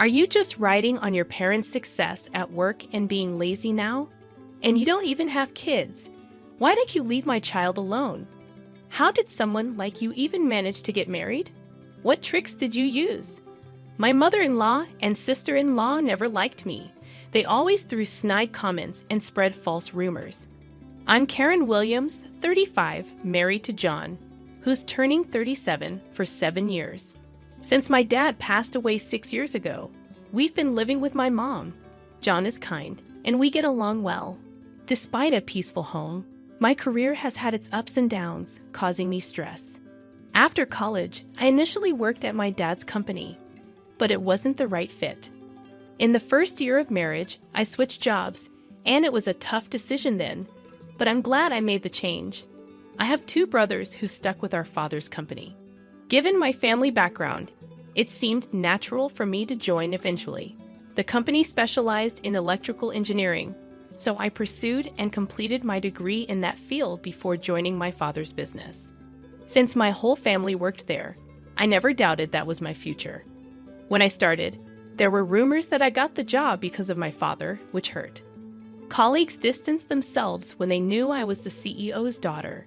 Are you just riding on your parents' success at work and being lazy now? And you don't even have kids. Why did you leave my child alone? How did someone like you even manage to get married? What tricks did you use? My mother-in-law and sister-in-law never liked me. They always threw snide comments and spread false rumors. I'm Karen Williams, 35, married to John, who's turning 37 for 7 years. Since my dad passed away 6 years ago, we've been living with my mom. John is kind, and we get along well. Despite a peaceful home, my career has had its ups and downs, causing me stress. After college, I initially worked at my dad's company, but it wasn't the right fit. In the first year of marriage, I switched jobs, and it was a tough decision then, but I'm glad I made the change. I have 2 brothers who stuck with our father's company. Given my family background, it seemed natural for me to join eventually. The company specialized in electrical engineering, so I pursued and completed my degree in that field before joining my father's business. Since my whole family worked there, I never doubted that was my future. When I started, there were rumors that I got the job because of my father, which hurt. Colleagues distanced themselves when they knew I was the CEO's daughter.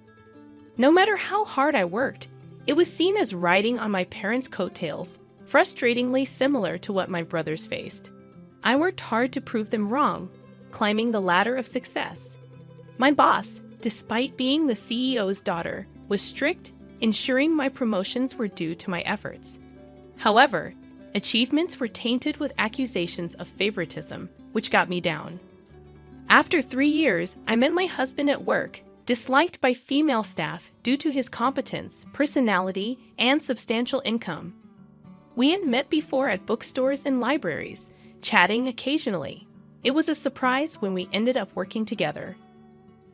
No matter how hard I worked, it was seen as riding on my parents' coattails, frustratingly similar to what my brothers faced. I worked hard to prove them wrong, climbing the ladder of success. My boss, despite being the CEO's daughter, was strict, ensuring my promotions were due to my efforts. However, achievements were tainted with accusations of favoritism, which got me down. After 3 years, I met my husband at work, disliked by female staff due to his competence, personality, and substantial income. We had met before at bookstores and libraries, chatting occasionally. It was a surprise when we ended up working together.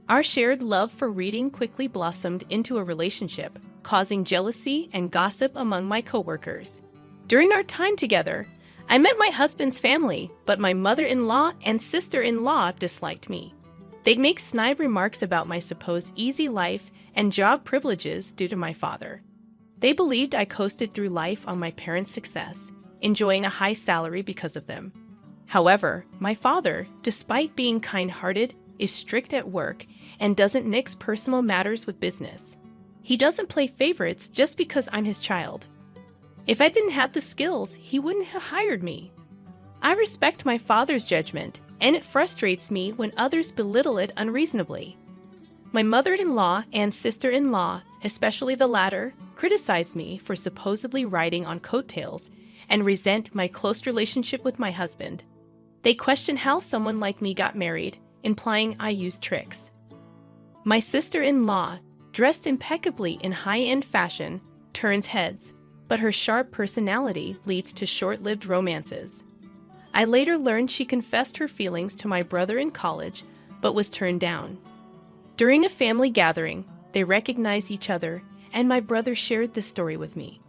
Our shared love for reading quickly blossomed into a relationship, causing jealousy and gossip among my coworkers. During our time together, I met my husband's family, but my mother-in-law and sister-in-law disliked me. They'd make snide remarks about my supposed easy life and job privileges due to my father. They believed I coasted through life on my parents' success, enjoying a high salary because of them. However, my father, despite being kind-hearted, is strict at work and doesn't mix personal matters with business. He doesn't play favorites just because I'm his child. If I didn't have the skills, he wouldn't have hired me. I respect my father's judgment, and it frustrates me when others belittle it unreasonably. My mother-in-law and sister-in-law, especially the latter, criticize me for supposedly riding on coattails and resent my close relationship with my husband. They question how someone like me got married, implying I used tricks. My sister-in-law, dressed impeccably in high-end fashion, turns heads, but her sharp personality leads to short-lived romances. I later learned she confessed her feelings to my brother in college, but was turned down. During a family gathering, they recognized each other, and my brother shared this story with me.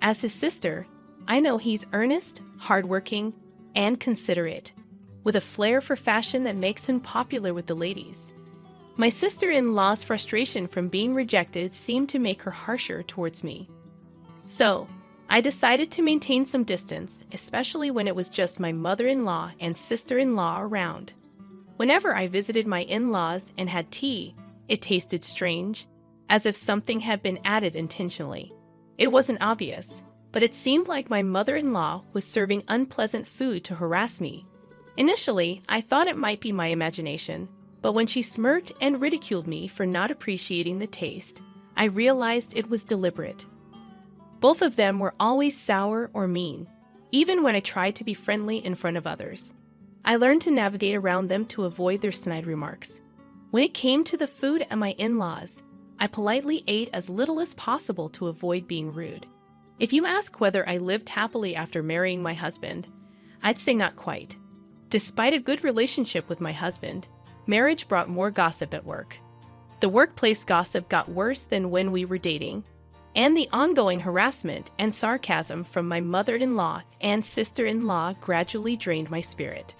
As his sister, I know he's earnest, hardworking, and considerate, with a flair for fashion that makes him popular with the ladies. My sister-in-law's frustration from being rejected seemed to make her harsher towards me. So, I decided to maintain some distance, especially when it was just my mother-in-law and sister-in-law around. Whenever I visited my in-laws and had tea, it tasted strange, as if something had been added intentionally. It wasn't obvious, but it seemed like my mother-in-law was serving unpleasant food to harass me. Initially, I thought it might be my imagination, but when she smirked and ridiculed me for not appreciating the taste, I realized it was deliberate. Both of them were always sour or mean, even when I tried to be friendly in front of others. I learned to navigate around them to avoid their snide remarks. When it came to the food at my in-laws, I politely ate as little as possible to avoid being rude. If you ask whether I lived happily after marrying my husband, I'd say not quite. Despite a good relationship with my husband, marriage brought more gossip at work. The workplace gossip got worse than when we were dating, and the ongoing harassment and sarcasm from my mother-in-law and sister-in-law gradually drained my spirit.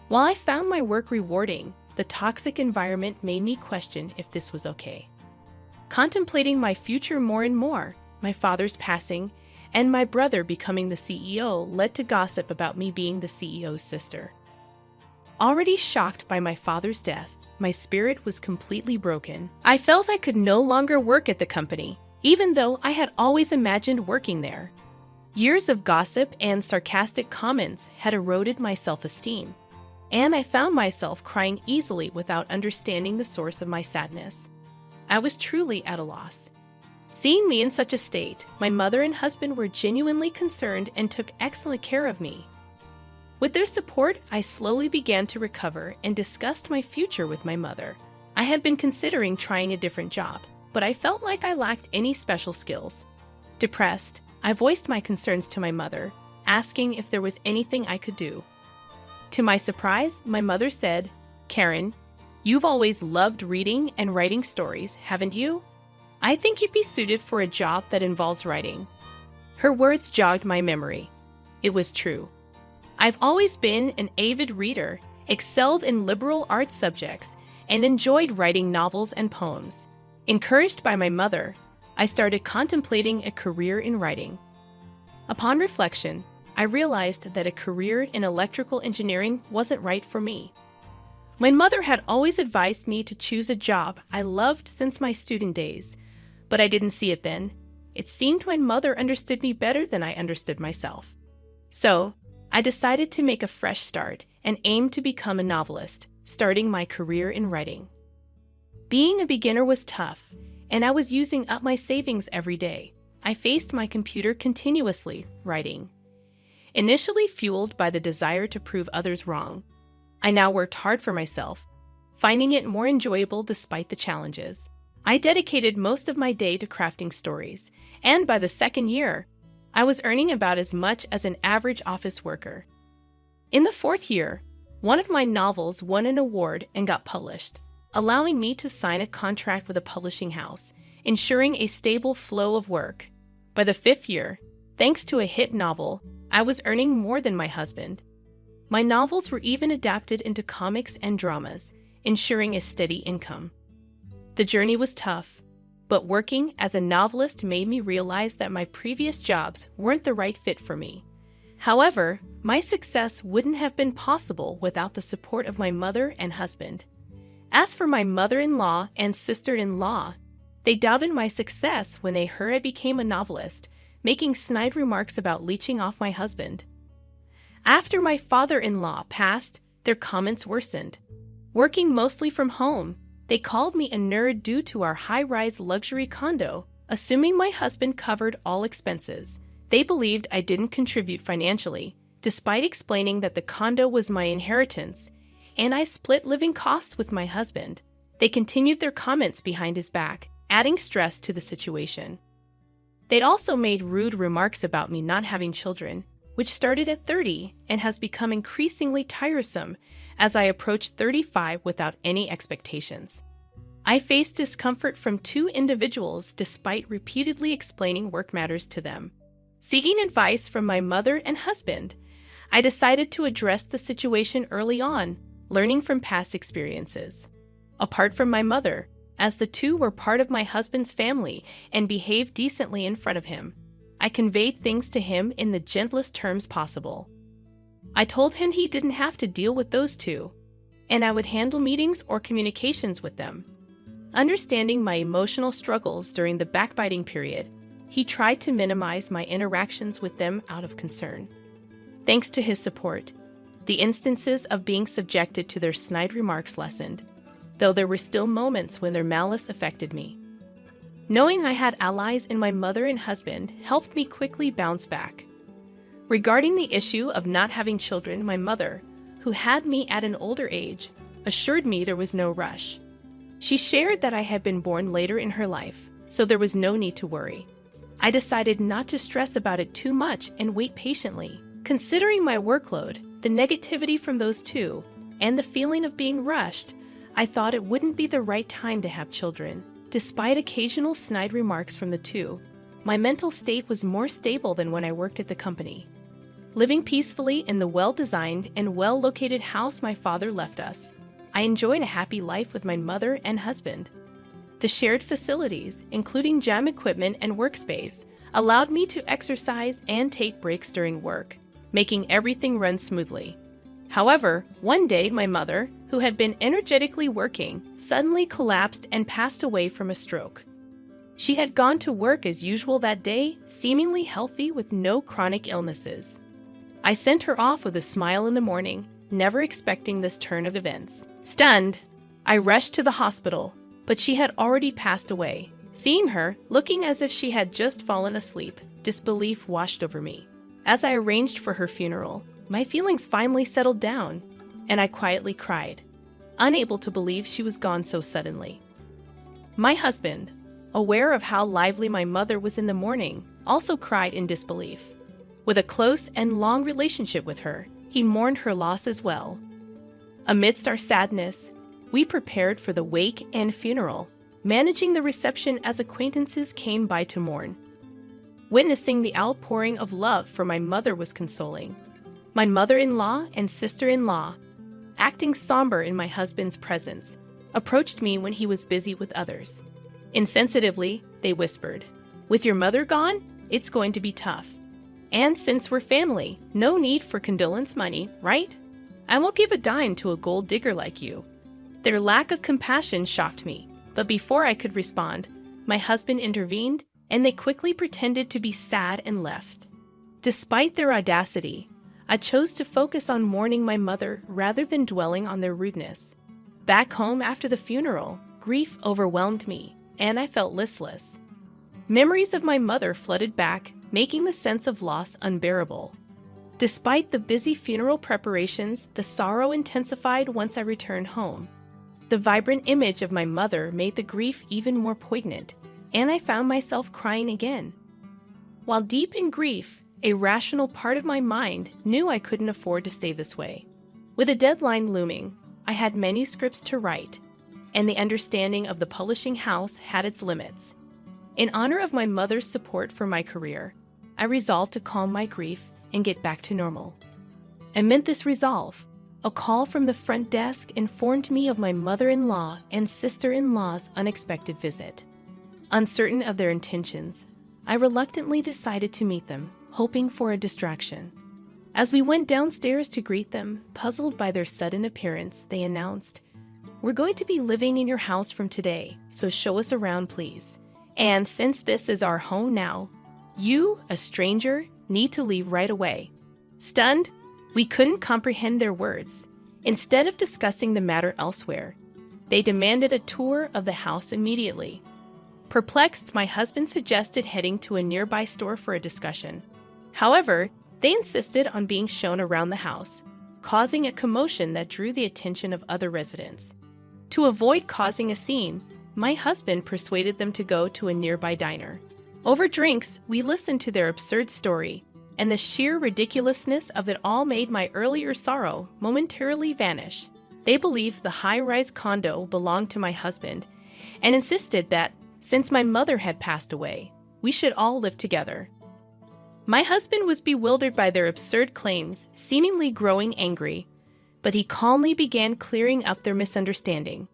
While I found my work rewarding, the toxic environment made me question if this was okay. Contemplating my future more and more, my father's passing, and my brother becoming the CEO led to gossip about me being the CEO's sister. Already shocked by my father's death, my spirit was completely broken. I felt I could no longer work at the company, even though I had always imagined working there. Years of gossip and sarcastic comments had eroded my self-esteem, and I found myself crying easily without understanding the source of my sadness. I was truly at a loss. Seeing me in such a state, my mother and husband were genuinely concerned and took excellent care of me. With their support, I slowly began to recover and discussed my future with my mother. I had been considering trying a different job, but I felt like I lacked any special skills. Depressed, I voiced my concerns to my mother, asking if there was anything I could do. To my surprise, my mother said, "Karen, you've always loved reading and writing stories, haven't you? I think you'd be suited for a job that involves writing." Her words jogged my memory. It was true. I've always been an avid reader, excelled in liberal arts subjects, and enjoyed writing novels and poems. Encouraged by my mother, I started contemplating a career in writing. Upon reflection, I realized that a career in electrical engineering wasn't right for me. My mother had always advised me to choose a job I loved since my student days, but I didn't see it then. It seemed my mother understood me better than I understood myself. So, I decided to make a fresh start and aimed to become a novelist, starting my career in writing. Being a beginner was tough, and I was using up my savings every day. I faced my computer continuously, writing. Initially fueled by the desire to prove others wrong, I now worked hard for myself, finding it more enjoyable despite the challenges. I dedicated most of my day to crafting stories, and by the second year, I was earning about as much as an average office worker. In the fourth year, one of my novels won an award and got published, allowing me to sign a contract with a publishing house, ensuring a stable flow of work. By the fifth year, thanks to a hit novel, I was earning more than my husband. My novels were even adapted into comics and dramas, ensuring a steady income. The journey was tough, but working as a novelist made me realize that my previous jobs weren't the right fit for me. However, my success wouldn't have been possible without the support of my mother and husband. As for my mother-in-law and sister-in-law, they doubted my success when they heard I became a novelist, making snide remarks about leeching off my husband. After my father-in-law passed, their comments worsened. Working mostly from home, they called me a nerd due to our high-rise luxury condo, assuming my husband covered all expenses. They believed I didn't contribute financially, despite explaining that the condo was my inheritance, and I split living costs with my husband. They continued their comments behind his back, adding stress to the situation. They'd also made rude remarks about me not having children, which started at 30 and has become increasingly tiresome as I approached 35 without any expectations. I faced discomfort from two individuals despite repeatedly explaining work matters to them. Seeking advice from my mother and husband, I decided to address the situation early on, learning from past experiences. Apart from my mother, as the two were part of my husband's family and behaved decently in front of him, I conveyed things to him in the gentlest terms possible. I told him he didn't have to deal with those two, and I would handle meetings or communications with them. Understanding my emotional struggles during the backbiting period, he tried to minimize my interactions with them out of concern. Thanks to his support, the instances of being subjected to their snide remarks lessened, though there were still moments when their malice affected me. Knowing I had allies in my mother and husband helped me quickly bounce back. Regarding the issue of not having children, my mother, who had me at an older age, assured me there was no rush. She shared that I had been born later in her life, so there was no need to worry. I decided not to stress about it too much and wait patiently. Considering my workload, the negativity from those two, and the feeling of being rushed, I thought it wouldn't be the right time to have children. Despite occasional snide remarks from the two, my mental state was more stable than when I worked at the company. Living peacefully in the well-designed and well-located house my father left us, I enjoyed a happy life with my mother and husband. The shared facilities, including gym equipment and workspace, allowed me to exercise and take breaks during work, making everything run smoothly. However, one day my mother, who had been energetically working, suddenly collapsed and passed away from a stroke. She had gone to work as usual that day, seemingly healthy with no chronic illnesses. I sent her off with a smile in the morning, never expecting this turn of events. Stunned, I rushed to the hospital, but she had already passed away. Seeing her, looking as if she had just fallen asleep, disbelief washed over me. As I arranged for her funeral, my feelings finally settled down, and I quietly cried, unable to believe she was gone so suddenly. My husband, aware of how lively my mother was in the morning, also cried in disbelief. With a close and long relationship with her, he mourned her loss as well. Amidst our sadness, we prepared for the wake and funeral, managing the reception as acquaintances came by to mourn. Witnessing the outpouring of love for my mother was consoling. My mother-in-law and sister-in-law, acting somber in my husband's presence, approached me when he was busy with others. Insensitively, they whispered, "With your mother gone, it's going to be tough. And since we're family, no need for condolence money, right? I won't give a dime to a gold digger like you." Their lack of compassion shocked me, but before I could respond, my husband intervened, and they quickly pretended to be sad and left. Despite their audacity, I chose to focus on mourning my mother rather than dwelling on their rudeness. Back home after the funeral, grief overwhelmed me, and I felt listless. Memories of my mother flooded back, making the sense of loss unbearable. Despite the busy funeral preparations, the sorrow intensified once I returned home. The vibrant image of my mother made the grief even more poignant, and I found myself crying again. While deep in grief, a rational part of my mind knew I couldn't afford to stay this way. With a deadline looming, I had manuscripts to write, and the understanding of the publishing house had its limits. In honor of my mother's support for my career, I resolved to calm my grief and get back to normal. Amid this resolve, a call from the front desk informed me of my mother-in-law and sister-in-law's unexpected visit. Uncertain of their intentions, I reluctantly decided to meet them, hoping for a distraction. As we went downstairs to greet them, puzzled by their sudden appearance, they announced, "We're going to be living in your house from today, so show us around, please. And since this is our home now, you, a stranger, need to leave right away." Stunned, we couldn't comprehend their words. Instead of discussing the matter elsewhere, they demanded a tour of the house immediately. Perplexed, my husband suggested heading to a nearby store for a discussion. However, they insisted on being shown around the house, causing a commotion that drew the attention of other residents. To avoid causing a scene, my husband persuaded them to go to a nearby diner. Over drinks, we listened to their absurd story, and the sheer ridiculousness of it all made my earlier sorrow momentarily vanish. They believed the high-rise condo belonged to my husband and insisted that, since my mother had passed away, we should all live together. My husband was bewildered by their absurd claims, seemingly growing angry, but he calmly began clearing up their misunderstanding.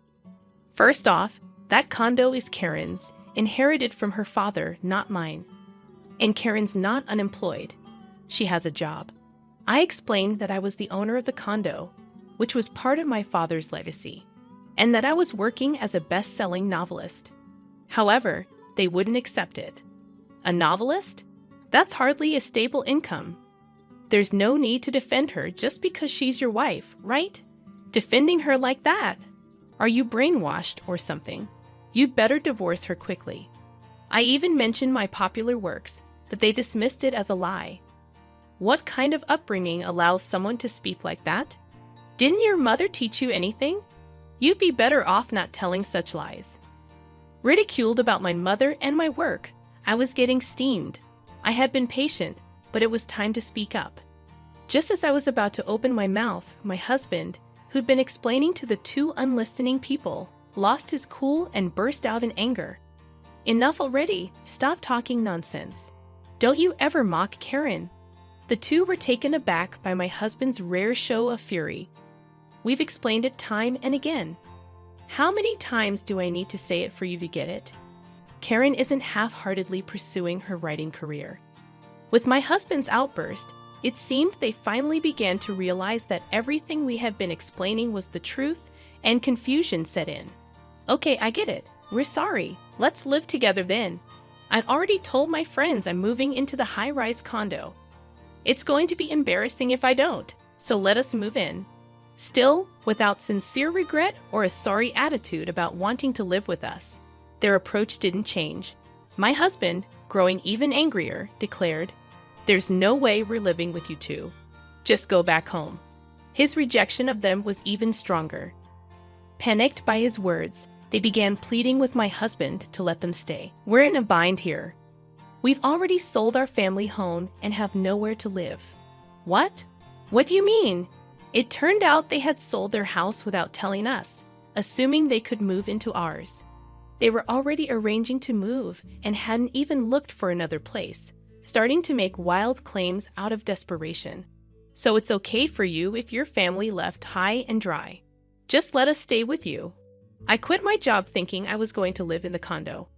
First off, that condo is Karen's, inherited from her father, not mine. And Karen's not unemployed. She has a job. I explained that I was the owner of the condo, which was part of my father's legacy, and that I was working as a best-selling novelist. However, they wouldn't accept it. A novelist? That's hardly a stable income. There's no need to defend her just because she's your wife, right? Defending her like that? Are you brainwashed or something? You'd better divorce her quickly. I even mentioned my popular works, but they dismissed it as a lie. What kind of upbringing allows someone to speak like that? Didn't your mother teach you anything? You'd be better off not telling such lies. Ridiculed about my mother and my work, I was getting steamed. I had been patient, but it was time to speak up. Just as I was about to open my mouth, my husband, who'd been explaining to the two unlistening people, lost his cool and burst out in anger. "Enough already. Stop talking nonsense. Don't you ever mock Karen." The two were taken aback by my husband's rare show of fury. "We've explained it time and again. How many times do I need to say it for you to get it? Karen isn't half-heartedly pursuing her writing career. With my husband's outburst, it seemed they finally began to realize that everything we had been explaining was the truth, and confusion set in. Okay, I get it. We're sorry. Let's live together then. I've already told my friends I'm moving into the high-rise condo. It's going to be embarrassing if I don't, so let us move in. Still, without sincere regret or a sorry attitude about wanting to live with us. Their approach didn't change. My husband, growing even angrier, declared, "There's no way we're living with you two. Just go back home." His rejection of them was even stronger. Panicked by his words, they began pleading with my husband to let them stay. We're in a bind here. We've already sold our family home and have nowhere to live. What? What do you mean? It turned out they had sold their house without telling us, assuming they could move into ours. They were already arranging to move and hadn't even looked for another place, starting to make wild claims out of desperation. So it's okay for you if your family left high and dry. Just let us stay with you. I quit my job thinking I was going to live in the condo.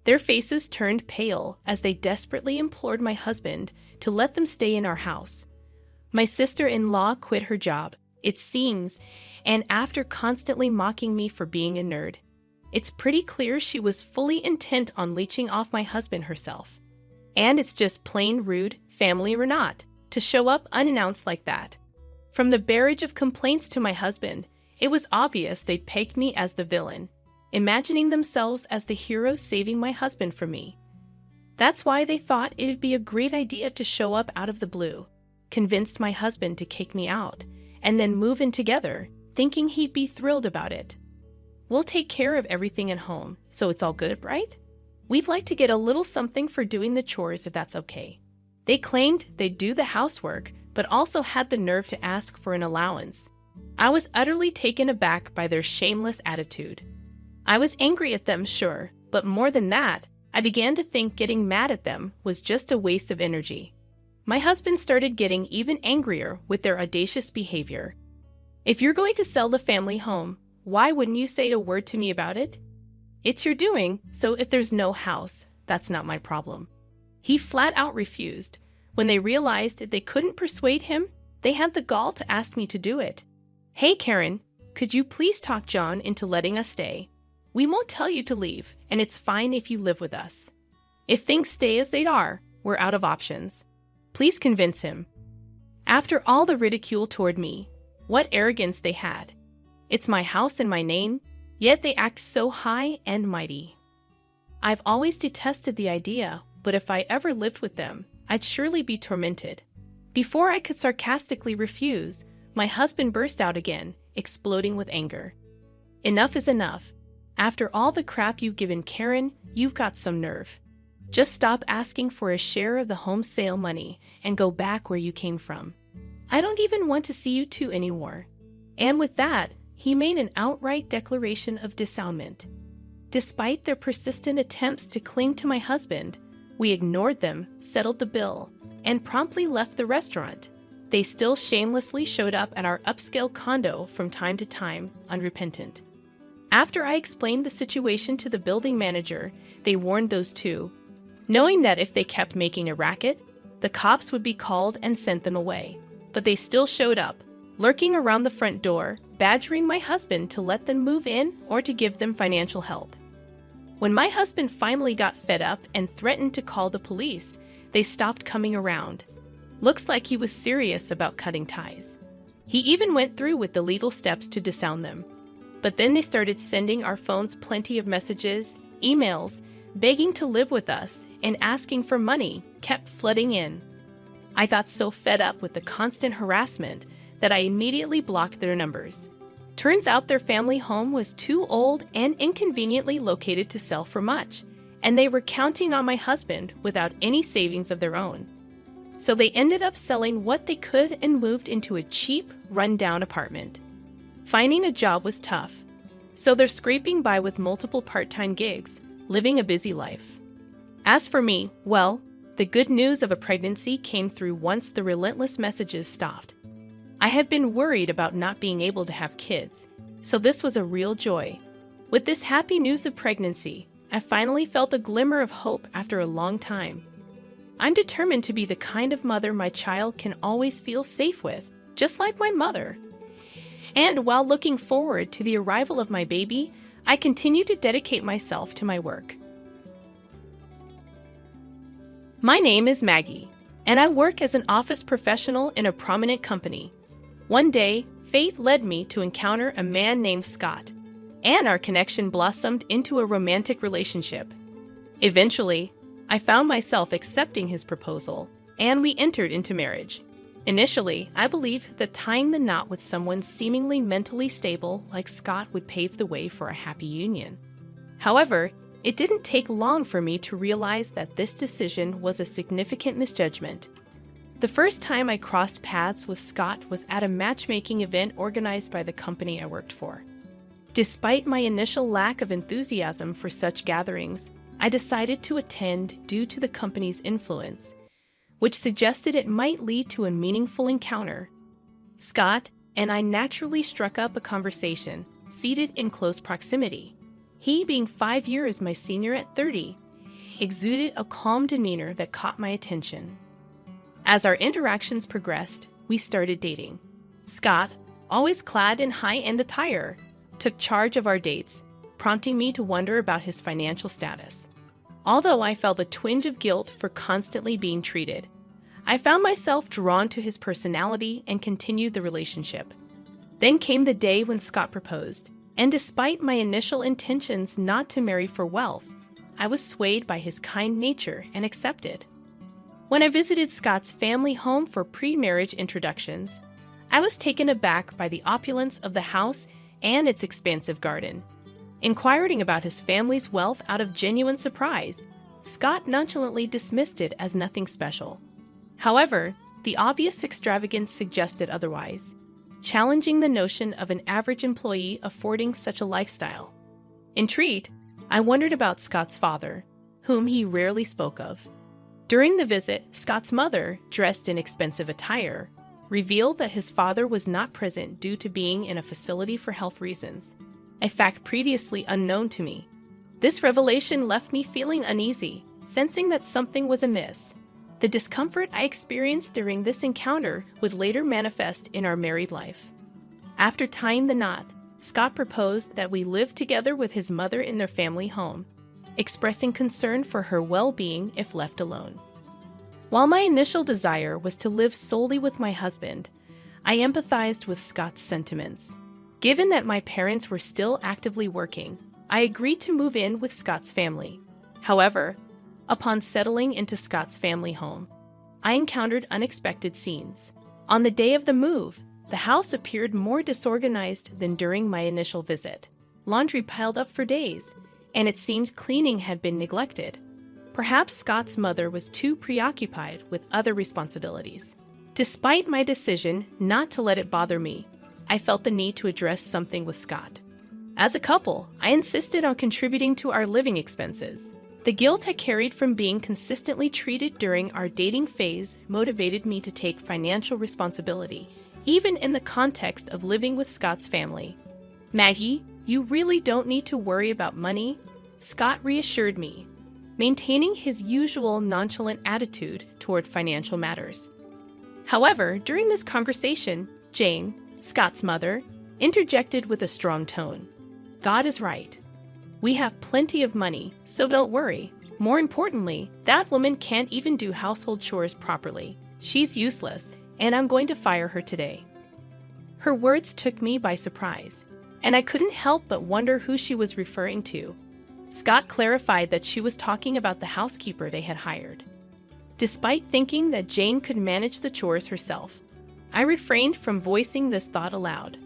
Their faces turned pale as they desperately implored my husband to let them stay in our house. My sister-in-law quit her job, it seems, and after constantly mocking me for being a nerd. It's pretty clear she was fully intent on leeching off my husband herself. And it's just plain rude, family or not, to show up unannounced like that. From the barrage of complaints to my husband, it was obvious they'd pegged me as the villain, imagining themselves as the hero saving my husband from me. That's why they thought it'd be a great idea to show up out of the blue, convinced my husband to kick me out, and then move in together, thinking he'd be thrilled about it. We'll take care of everything at home, so it's all good, right? We'd like to get a little something for doing the chores if that's okay. They claimed they'd do the housework, but also had the nerve to ask for an allowance. I was utterly taken aback by their shameless attitude. I was angry at them, sure, but more than that, I began to think getting mad at them was just a waste of energy. My husband started getting even angrier with their audacious behavior. If you're going to sell the family home, why wouldn't you say a word to me about it? It's your doing, so if there's no house, that's not my problem. He flat out refused. When they realized they couldn't persuade him, they had the gall to ask me to do it. Hey Karen, could you please talk John into letting us stay? We won't tell you to leave, and it's fine if you live with us. If things stay as they are, we're out of options. Please convince him. After all the ridicule toward me, what arrogance they had. It's my house and my name, yet they act so high and mighty. I've always detested the idea, but if I ever lived with them, I'd surely be tormented. Before I could sarcastically refuse, my husband burst out again, exploding with anger. Enough is enough. After all the crap you've given Karen, you've got some nerve. Just stop asking for a share of the home sale money and go back where you came from. I don't even want to see you two anymore. And with that, he made an outright declaration of disownement. Despite their persistent attempts to cling to my husband, we ignored them, settled the bill, and promptly left the restaurant. They still shamelessly showed up at our upscale condo from time to time, unrepentant. After I explained the situation to the building manager, they warned those two, knowing that if they kept making a racket, the cops would be called and sent them away. But they still showed up, lurking around the front door, badgering my husband to let them move in or to give them financial help. When my husband finally got fed up and threatened to call the police, they stopped coming around. Looks like he was serious about cutting ties. He even went through with the legal steps to disown them. But then they started sending our phones plenty of messages, emails, begging to live with us, and asking for money kept flooding in. I got so fed up with the constant harassment that I immediately blocked their numbers. Turns out their family home was too old and inconveniently located to sell for much, and they were counting on my husband without any savings of their own. So they ended up selling what they could and moved into a cheap, run-down apartment. Finding a job was tough, so they're scraping by with multiple part-time gigs, living a busy life. As for me, well, the good news of a pregnancy came through once the relentless messages stopped. I have been worried about not being able to have kids, so this was a real joy. With this happy news of pregnancy, I finally felt a glimmer of hope after a long time. I'm determined to be the kind of mother my child can always feel safe with, just like my mother. And while looking forward to the arrival of my baby, I continue to dedicate myself to my work. My name is Maggie, and I work as an office professional in a prominent company. One day, fate led me to encounter a man named Scott, and our connection blossomed into a romantic relationship. Eventually, I found myself accepting his proposal, and we entered into marriage. Initially, I believed that tying the knot with someone seemingly mentally stable like Scott would pave the way for a happy union. However, it didn't take long for me to realize that this decision was a significant misjudgment. The first time I crossed paths with Scott was at a matchmaking event organized by the company I worked for. Despite my initial lack of enthusiasm for such gatherings, I decided to attend due to the company's influence, which suggested it might lead to a meaningful encounter. Scott and I naturally struck up a conversation, seated in close proximity. He, being 5 years my senior at 30, exuded a calm demeanor that caught my attention. As our interactions progressed, we started dating. Scott, always clad in high-end attire, took charge of our dates, prompting me to wonder about his financial status. Although I felt a twinge of guilt for constantly being treated, I found myself drawn to his personality and continued the relationship. Then came the day when Scott proposed, and despite my initial intentions not to marry for wealth, I was swayed by his kind nature and accepted. When I visited Scott's family home for pre-marriage introductions, I was taken aback by the opulence of the house and its expansive garden. Inquiring about his family's wealth out of genuine surprise, Scott nonchalantly dismissed it as nothing special. However, the obvious extravagance suggested otherwise, challenging the notion of an average employee affording such a lifestyle. Intrigued, I wondered about Scott's father, whom he rarely spoke of. During the visit, Scott's mother, dressed in expensive attire, revealed that his father was not present due to being in a facility for health reasons, a fact previously unknown to me. This revelation left me feeling uneasy, sensing that something was amiss. The discomfort I experienced during this encounter would later manifest in our married life. After tying the knot, Scott proposed that we live together with his mother in their family home, expressing concern for her well-being if left alone. While my initial desire was to live solely with my husband, I empathized with Scott's sentiments. Given that my parents were still actively working, I agreed to move in with Scott's family. However, upon settling into Scott's family home, I encountered unexpected scenes. On the day of the move, the house appeared more disorganized than during my initial visit. Laundry piled up for days, and it seemed cleaning had been neglected. Perhaps Scott's mother was too preoccupied with other responsibilities. Despite my decision not to let it bother me, I felt the need to address something with Scott. As a couple, I insisted on contributing to our living expenses. The guilt I carried from being consistently treated during our dating phase motivated me to take financial responsibility, even in the context of living with Scott's family. "Maggie, you really don't need to worry about money," Scott reassured me, maintaining his usual nonchalant attitude toward financial matters. However, during this conversation, Jane, Scott's mother, interjected with a strong tone. "God is right. We have plenty of money, so don't worry. More importantly, that woman can't even do household chores properly. She's useless, and I'm going to fire her today." Her words took me by surprise, and I couldn't help but wonder who she was referring to. Scott clarified that she was talking about the housekeeper they had hired. Despite thinking that Jane could manage the chores herself, I refrained from voicing this thought aloud.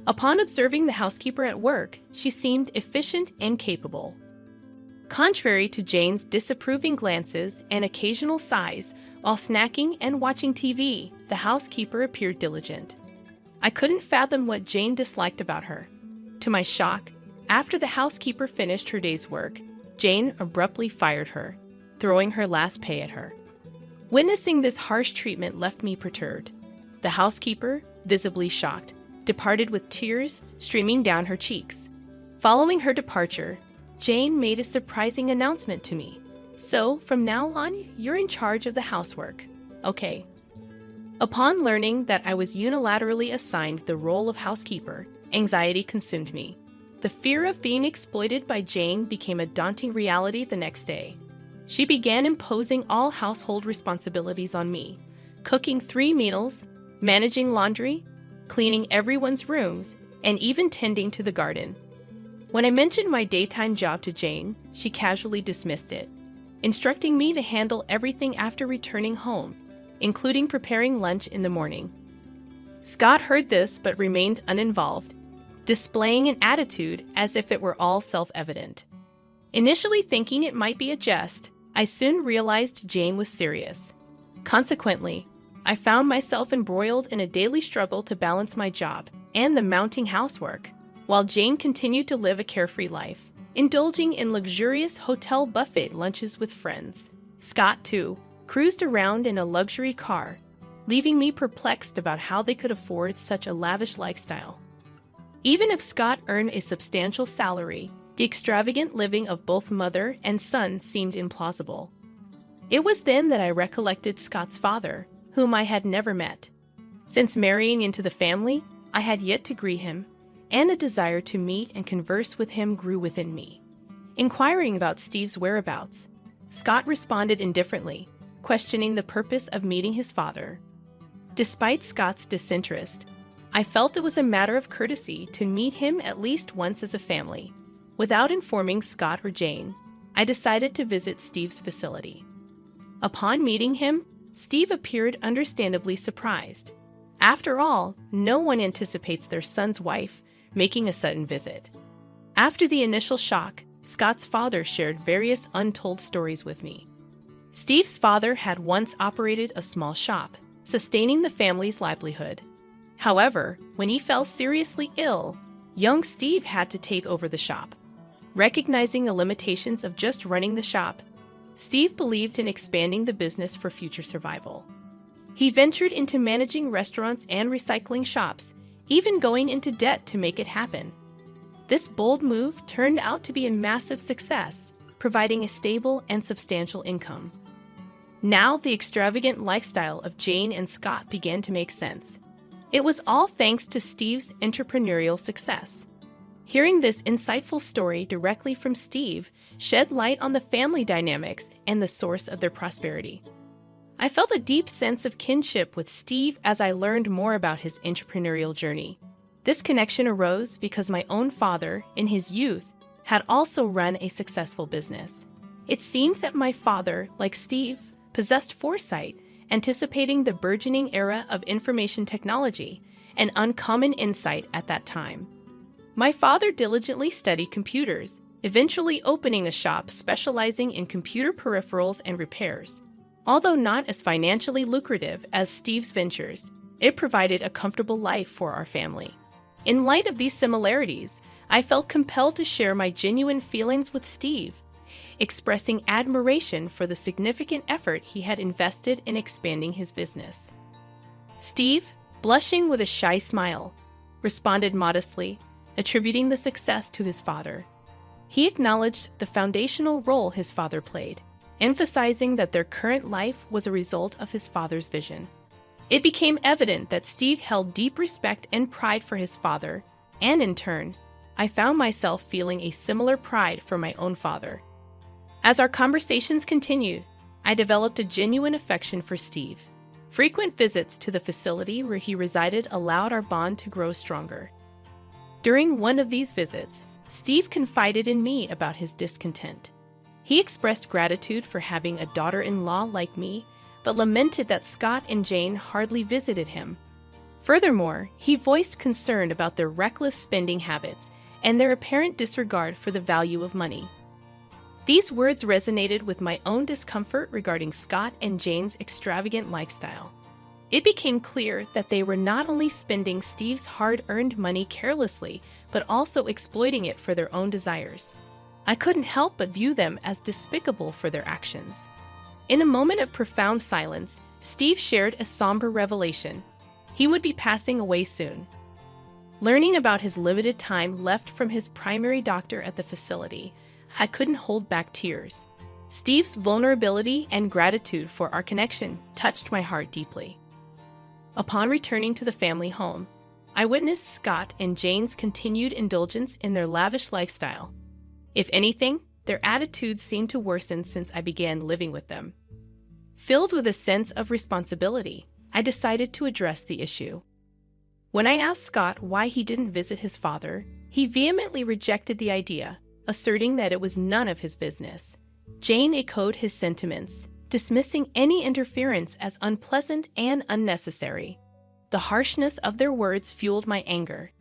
Upon observing the housekeeper at work, she seemed efficient and capable. Contrary to Jane's disapproving glances and occasional sighs while snacking and watching TV, the housekeeper appeared diligent. I couldn't fathom what Jane disliked about her. To my shock, after the housekeeper finished her day's work, Jane abruptly fired her, throwing her last pay at her. Witnessing this harsh treatment left me perturbed. The housekeeper, visibly shocked, departed with tears streaming down her cheeks. Following her departure, Jane made a surprising announcement to me. "So, from now on, you're in charge of the housework." Okay. Upon learning that I was unilaterally assigned the role of housekeeper, anxiety consumed me. The fear of being exploited by Jane became a daunting reality the next day. She began imposing all household responsibilities on me, cooking 3 meals, managing laundry, cleaning everyone's rooms, and even tending to the garden. When I mentioned my daytime job to Jane, she casually dismissed it, instructing me to handle everything after returning home, including preparing lunch in the morning. Scott heard this but remained uninvolved, displaying an attitude as if it were all self-evident. Initially thinking it might be a jest, I soon realized Jane was serious. Consequently, I found myself embroiled in a daily struggle to balance my job and the mounting housework, while Jane continued to live a carefree life, indulging in luxurious hotel buffet lunches with friends. Scott, too, cruised around in a luxury car, leaving me perplexed about how they could afford such a lavish lifestyle. Even if Scott earned a substantial salary, the extravagant living of both mother and son seemed implausible. It was then that I recollected Scott's father, whom I had never met. Since marrying into the family, I had yet to greet him, and a desire to meet and converse with him grew within me. Inquiring about Steve's whereabouts, Scott responded indifferently, questioning the purpose of meeting his father. Despite Scott's disinterest, I felt it was a matter of courtesy to meet him at least once as a family. Without informing Scott or Jane, I decided to visit Steve's facility. Upon meeting him, Steve appeared understandably surprised. After all, no one anticipates their son's wife making a sudden visit. After the initial shock, Scott's father shared various untold stories with me. Steve's father had once operated a small shop, sustaining the family's livelihood. However, when he fell seriously ill, young Steve had to take over the shop. Recognizing the limitations of just running the shop, Steve believed in expanding the business for future survival. He ventured into managing restaurants and recycling shops, even going into debt to make it happen. This bold move turned out to be a massive success, providing a stable and substantial income. Now the extravagant lifestyle of Jane and Scott began to make sense. It was all thanks to Steve's entrepreneurial success. Hearing this insightful story directly from Steve shed light on the family dynamics and the source of their prosperity. I felt a deep sense of kinship with Steve as I learned more about his entrepreneurial journey. This connection arose because my own father, in his youth, had also run a successful business. It seemed that my father, like Steve, possessed foresight, anticipating the burgeoning era of information technology and uncommon insight at that time. My father diligently studied computers, eventually opening a shop specializing in computer peripherals and repairs. Although not as financially lucrative as Steve's ventures, it provided a comfortable life for our family. In light of these similarities, I felt compelled to share my genuine feelings with Steve, expressing admiration for the significant effort he had invested in expanding his business. Steve, blushing with a shy smile, responded modestly, attributing the success to his father. He acknowledged the foundational role his father played, emphasizing that their current life was a result of his father's vision. It became evident that Steve held deep respect and pride for his father, and in turn, I found myself feeling a similar pride for my own father. As our conversations continued, I developed a genuine affection for Steve. Frequent visits to the facility where he resided allowed our bond to grow stronger. During one of these visits, Steve confided in me about his discontent. He expressed gratitude for having a daughter-in-law like me, but lamented that Scott and Jane hardly visited him. Furthermore, he voiced concern about their reckless spending habits and their apparent disregard for the value of money. These words resonated with my own discomfort regarding Scott and Jane's extravagant lifestyle. It became clear that they were not only spending Steve's hard-earned money carelessly, but also exploiting it for their own desires. I couldn't help but view them as despicable for their actions. In a moment of profound silence, Steve shared a somber revelation. He would be passing away soon. Learning about his limited time left from his primary doctor at the facility, I couldn't hold back tears. Steve's vulnerability and gratitude for our connection touched my heart deeply. Upon returning to the family home, I witnessed Scott and Jane's continued indulgence in their lavish lifestyle. If anything, their attitudes seemed to worsen since I began living with them. Filled with a sense of responsibility, I decided to address the issue. When I asked Scott why he didn't visit his father, he vehemently rejected the idea, asserting that it was none of his business. Jane echoed his sentiments, dismissing any interference as unpleasant and unnecessary. The harshness of their words fueled my anger.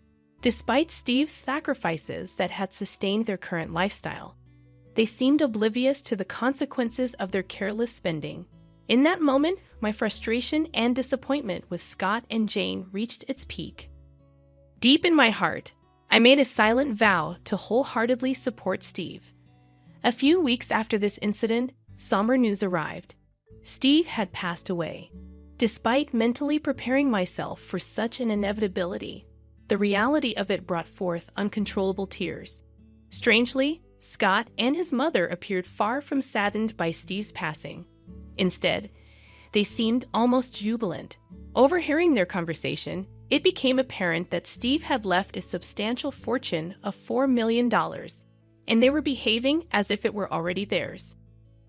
Despite Steve's sacrifices that had sustained their current lifestyle, they seemed oblivious to the consequences of their careless spending. In that moment, my frustration and disappointment with Scott and Jane reached its peak. Deep in my heart, I made a silent vow to wholeheartedly support Steve. A few weeks after this incident, somber news arrived. Steve had passed away. Despite mentally preparing myself for such an inevitability, the reality of it brought forth uncontrollable tears. Strangely, Scott and his mother appeared far from saddened by Steve's passing. Instead, they seemed almost jubilant. Overhearing their conversation, it became apparent that Steve had left a substantial fortune of $4 million, and they were behaving as if it were already theirs.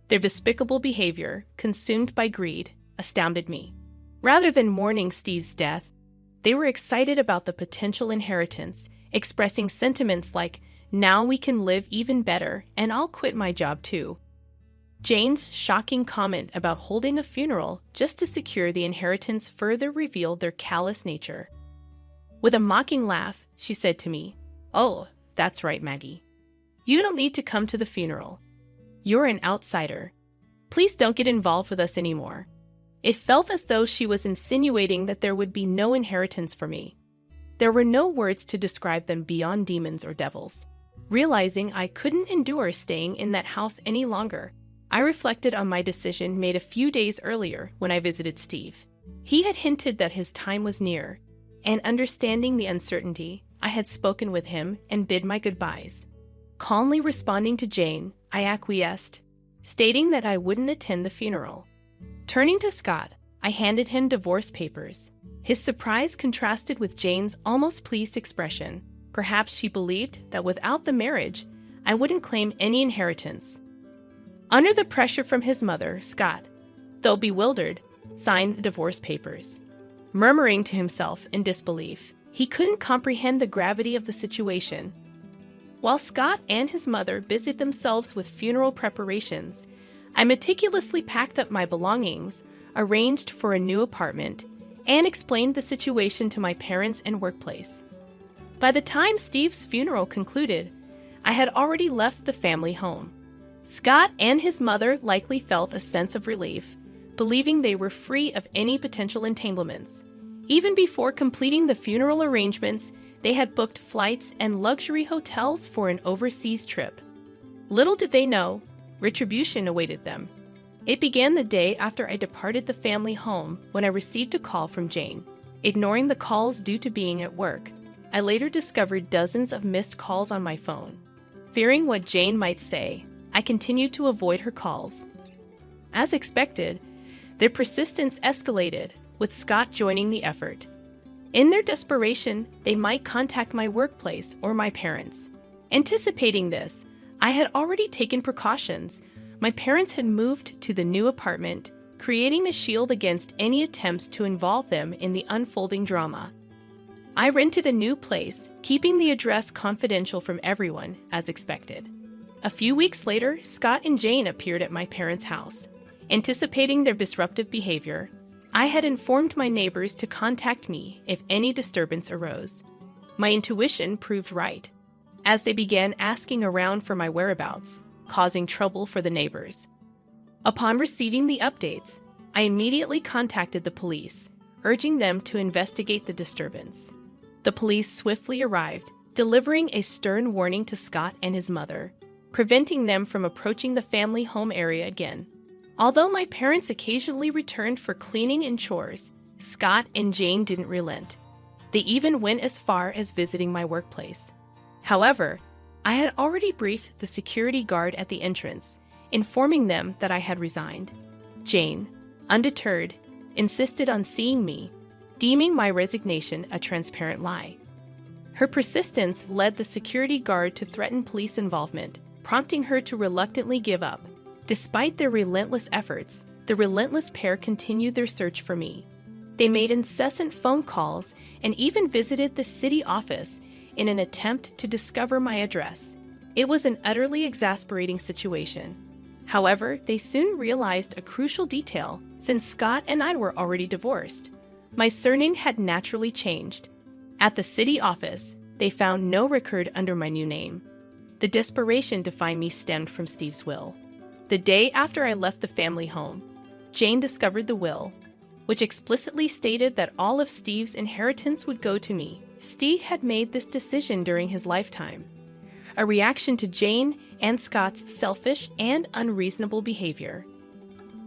Their despicable behavior, consumed by greed, astounded me. Rather than mourning Steve's death, they were excited about the potential inheritance, expressing sentiments like, "Now we can live even better, and I'll quit my job too." Jane's shocking comment about holding a funeral just to secure the inheritance further revealed their callous nature. With a mocking laugh, she said to me, "Oh, that's right, Maggie. You don't need to come to the funeral. You're an outsider. Please don't get involved with us anymore." It felt as though she was insinuating that there would be no inheritance for me. There were no words to describe them beyond demons or devils. Realizing I couldn't endure staying in that house any longer, I reflected on my decision made a few days earlier when I visited Steve. He had hinted that his time was near, and understanding the uncertainty, I had spoken with him and bid my goodbyes. Calmly responding to Jane, I acquiesced, stating that I wouldn't attend the funeral. Turning to Scott, I handed him divorce papers. His surprise contrasted with Jane's almost pleased expression. Perhaps she believed that without the marriage, I wouldn't claim any inheritance. Under the pressure from his mother, Scott, though bewildered, signed the divorce papers. Murmuring to himself in disbelief, he couldn't comprehend the gravity of the situation. While Scott and his mother busied themselves with funeral preparations, I meticulously packed up my belongings, arranged for a new apartment, and explained the situation to my parents and workplace. By the time Steve's funeral concluded, I had already left the family home. Scott and his mother likely felt a sense of relief, believing they were free of any potential entanglements. Even before completing the funeral arrangements, they had booked flights and luxury hotels for an overseas trip. Little did they know, retribution awaited them. It began the day after I departed the family home when I received a call from Jane. Ignoring the calls due to being at work, I later discovered dozens of missed calls on my phone. Fearing what Jane might say, I continued to avoid her calls. As expected, their persistence escalated, with Scott joining the effort. In their desperation, they might contact my workplace or my parents. Anticipating this, I had already taken precautions. My parents had moved to the new apartment, creating a shield against any attempts to involve them in the unfolding drama. I rented a new place, keeping the address confidential from everyone, as expected. A few weeks later, Scott and Jane appeared at my parents' house. Anticipating their disruptive behavior, I had informed my neighbors to contact me if any disturbance arose. My intuition proved right, as they began asking around for my whereabouts, causing trouble for the neighbors. Upon receiving the updates, I immediately contacted the police, urging them to investigate the disturbance. The police swiftly arrived, delivering a stern warning to Scott and his mother, preventing them from approaching the family home area again. Although my parents occasionally returned for cleaning and chores, Scott and Jane didn't relent. They even went as far as visiting my workplace. However, I had already briefed the security guard at the entrance, informing them that I had resigned. Jane, undeterred, insisted on seeing me, deeming my resignation a transparent lie. Her persistence led the security guard to threaten police involvement, prompting her to reluctantly give up. Despite their relentless efforts, the relentless pair continued their search for me. They made incessant phone calls and even visited the city office in an attempt to discover my address. It was an utterly exasperating situation. However, they soon realized a crucial detail since Scott and I were already divorced. My surname had naturally changed. At the city office, they found no record under my new name. The desperation to find me stemmed from Steve's will. The day after I left the family home, Jane discovered the will, which explicitly stated that all of Steve's inheritance would go to me. Steve had made this decision during his lifetime, a reaction to Jane and Scott's selfish and unreasonable behavior.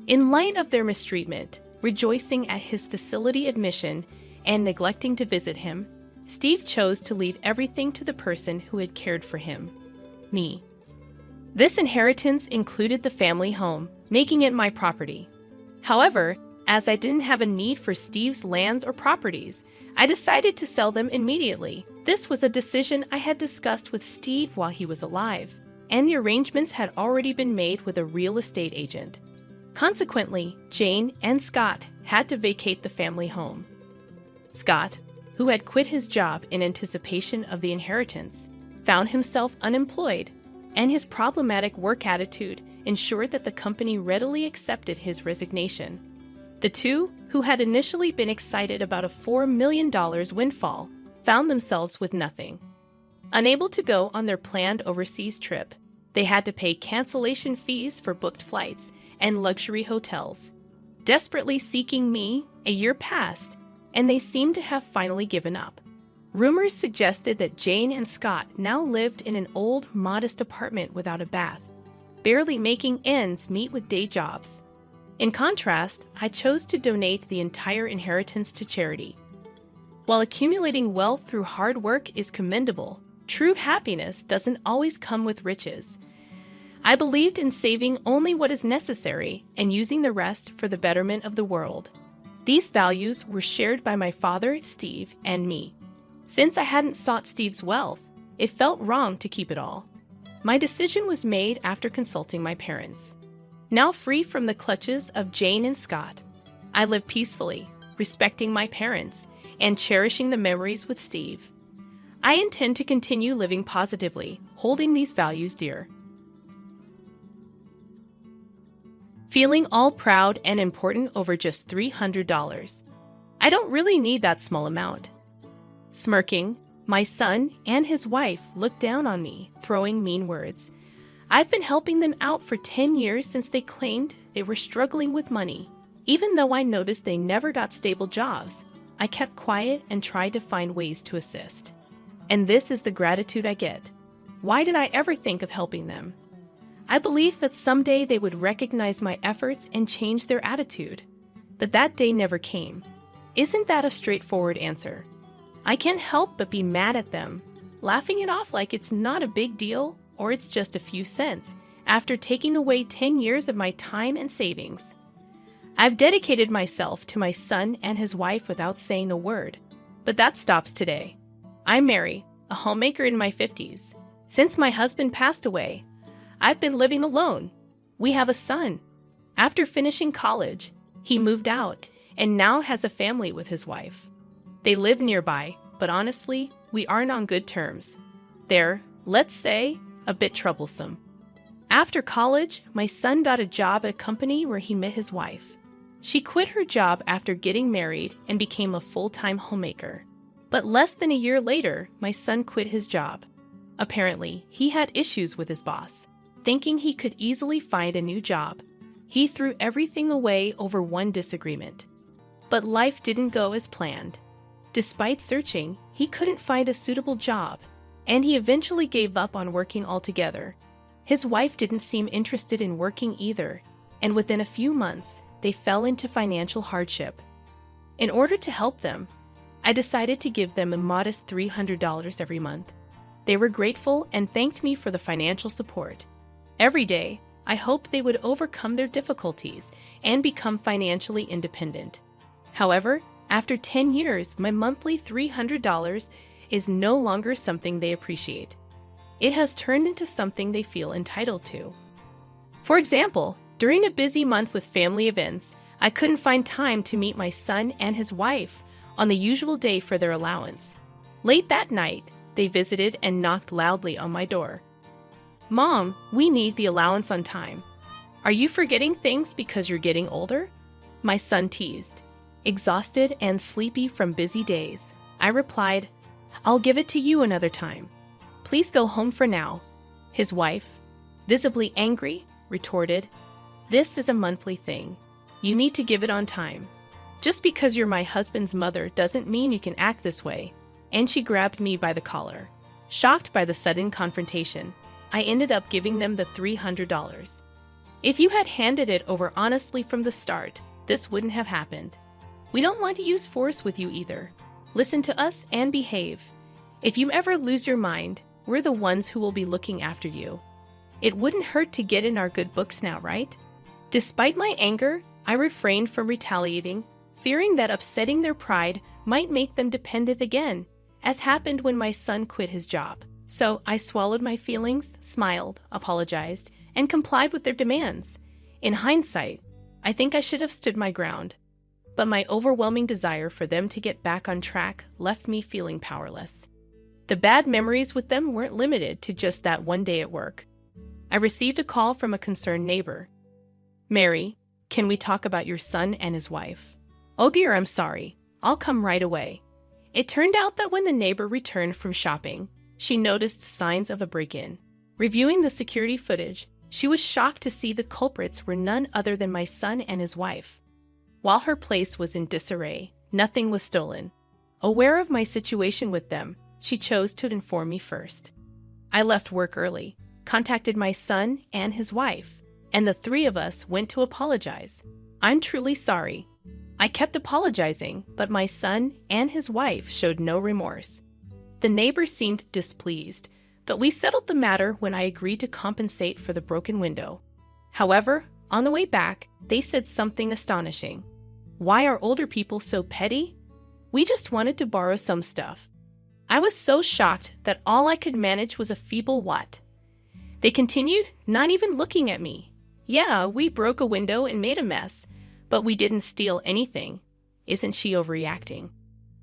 In light of their mistreatment, rejoicing at his facility admission, and neglecting to visit him, Steve chose to leave everything to the person who had cared for him, me. This inheritance included the family home, making it my property. However, as I didn't have a need for Steve's lands or properties, I decided to sell them immediately. This was a decision I had discussed with Steve while he was alive, and the arrangements had already been made with a real estate agent. Consequently, Jane and Scott had to vacate the family home. Scott, who had quit his job in anticipation of the inheritance, found himself unemployed, and his problematic work attitude ensured that the company readily accepted his resignation. The two, who had initially been excited about a $4 million windfall, found themselves with nothing. Unable to go on their planned overseas trip, they had to pay cancellation fees for booked flights and luxury hotels. Desperately seeking me, a year passed, and they seemed to have finally given up. Rumors suggested that Jane and Scott now lived in an old, modest apartment without a bath, barely making ends meet with day jobs. In contrast, I chose to donate the entire inheritance to charity. While accumulating wealth through hard work is commendable, true happiness doesn't always come with riches. I believed in saving only what is necessary and using the rest for the betterment of the world. These values were shared by my father, Steve, and me. Since I hadn't sought Steve's wealth, it felt wrong to keep it all. My decision was made after consulting my parents. Now free from the clutches of Jane and Scott, I live peacefully, respecting my parents, and cherishing the memories with Steve. I intend to continue living positively, holding these values dear. Feeling all proud and important over just $300. I don't really need that small amount. Smirking, my son and his wife looked down on me, throwing mean words. I've been helping them out for 10 years since they claimed they were struggling with money. Even though I noticed they never got stable jobs, I kept quiet and tried to find ways to assist. And this is the gratitude I get. Why did I ever think of helping them? I believed that someday they would recognize my efforts and change their attitude. But that day never came. Isn't that a straightforward answer? I can't help but be mad at them, laughing it off like it's not a big deal or it's just a few cents, after taking away 10 years of my time and savings. I've dedicated myself to my son and his wife without saying a word, but that stops today. I'm Mary, a homemaker in my 50s. Since my husband passed away, I've been living alone. We have a son. After finishing college, he moved out and now has a family with his wife. They live nearby, but honestly, we aren't on good terms. They're, let's say, a bit troublesome. After college, my son got a job at a company where he met his wife. She quit her job after getting married and became a full-time homemaker. But less than a year later, my son quit his job. Apparently, he had issues with his boss. Thinking he could easily find a new job, he threw everything away over one disagreement. But life didn't go as planned. Despite searching, he couldn't find a suitable job, and he eventually gave up on working altogether. His wife didn't seem interested in working either, and within a few months, they fell into financial hardship. In order to help them, I decided to give them a modest $300 every month. They were grateful and thanked me for the financial support. Every day, I hoped they would overcome their difficulties and become financially independent. However, after 10 years, my monthly $300 is no longer something they appreciate. It has turned into something they feel entitled to. For example, during a busy month with family events, I couldn't find time to meet my son and his wife on the usual day for their allowance. Late that night, they visited and knocked loudly on my door. "Mom, we need the allowance on time. Are you forgetting things because you're getting older?" My son teased. Exhausted and sleepy from busy days, I replied, "I'll give it to you another time. Please go home for now." His wife, visibly angry, retorted, "This is a monthly thing. You need to give it on time. Just because you're my husband's mother doesn't mean you can act this way." And she grabbed me by the collar. Shocked by the sudden confrontation, I ended up giving them the $300. If you had handed it over honestly from the start, this wouldn't have happened. We don't want to use force with you either. Listen to us and behave. If you ever lose your mind, we're the ones who will be looking after you. It wouldn't hurt to get in our good books now, right? Despite my anger, I refrained from retaliating, fearing that upsetting their pride might make them dependent again, as happened when my son quit his job. So I swallowed my feelings, smiled, apologized, and complied with their demands. In hindsight, I think I should have stood my ground. But my overwhelming desire for them to get back on track left me feeling powerless. The bad memories with them weren't limited to just that one day at work. I received a call from a concerned neighbor. "Mary, can we talk about your son and his wife?" "Oh dear, I'm sorry. I'll come right away." It turned out that when the neighbor returned from shopping, she noticed signs of a break-in. Reviewing the security footage, she was shocked to see the culprits were none other than my son and his wife. While her place was in disarray, nothing was stolen. Aware of my situation with them, she chose to inform me first. I left work early, contacted my son and his wife, and the three of us went to apologize. "I'm truly sorry." I kept apologizing, but my son and his wife showed no remorse. The neighbor seemed displeased, but we settled the matter when I agreed to compensate for the broken window. However, on the way back, they said something astonishing. "Why are older people so petty? We just wanted to borrow some stuff." I was so shocked that all I could manage was a feeble what. They continued, not even looking at me. "Yeah, we broke a window and made a mess, but we didn't steal anything. Isn't she overreacting?"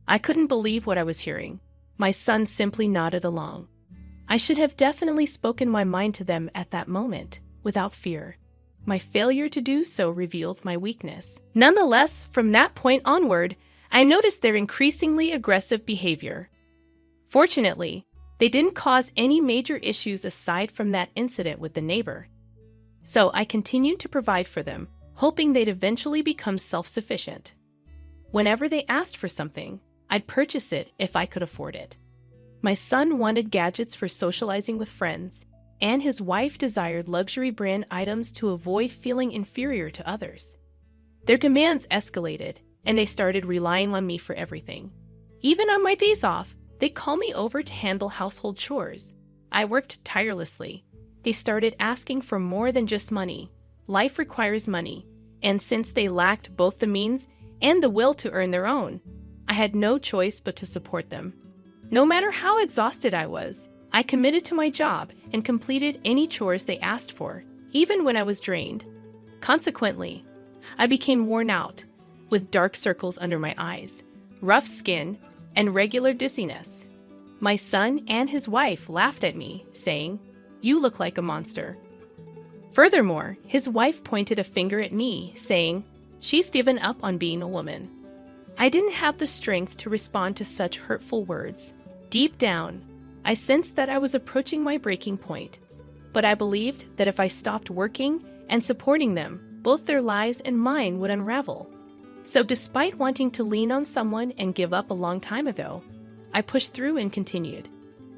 I couldn't believe what I was hearing. My son simply nodded along. I should have definitely spoken my mind to them at that moment, without fear. My failure to do so revealed my weakness. Nonetheless, from that point onward, I noticed their increasingly aggressive behavior. Fortunately, they didn't cause any major issues aside from that incident with the neighbor. So I continued to provide for them, hoping they'd eventually become self-sufficient. Whenever they asked for something, I'd purchase it if I could afford it. My son wanted gadgets for socializing with friends, and his wife desired luxury brand items to avoid feeling inferior to others. Their demands escalated, and they started relying on me for everything. Even on my days off, they'd call me over to handle household chores. I worked tirelessly. They started asking for more than just money. Life requires money, and since they lacked both the means and the will to earn their own, I had no choice but to support them. No matter how exhausted I was, I committed to my job and completed any chores they asked for, even when I was drained. Consequently, I became worn out, with dark circles under my eyes, rough skin, and regular dizziness. My son and his wife laughed at me, saying, "You look like a monster." Furthermore, his wife pointed a finger at me, saying, "She's given up on being a woman." I didn't have the strength to respond to such hurtful words. Deep down, I sensed that I was approaching my breaking point, but I believed that if I stopped working and supporting them, both their lives and mine would unravel. So despite wanting to lean on someone and give up a long time ago, I pushed through and continued.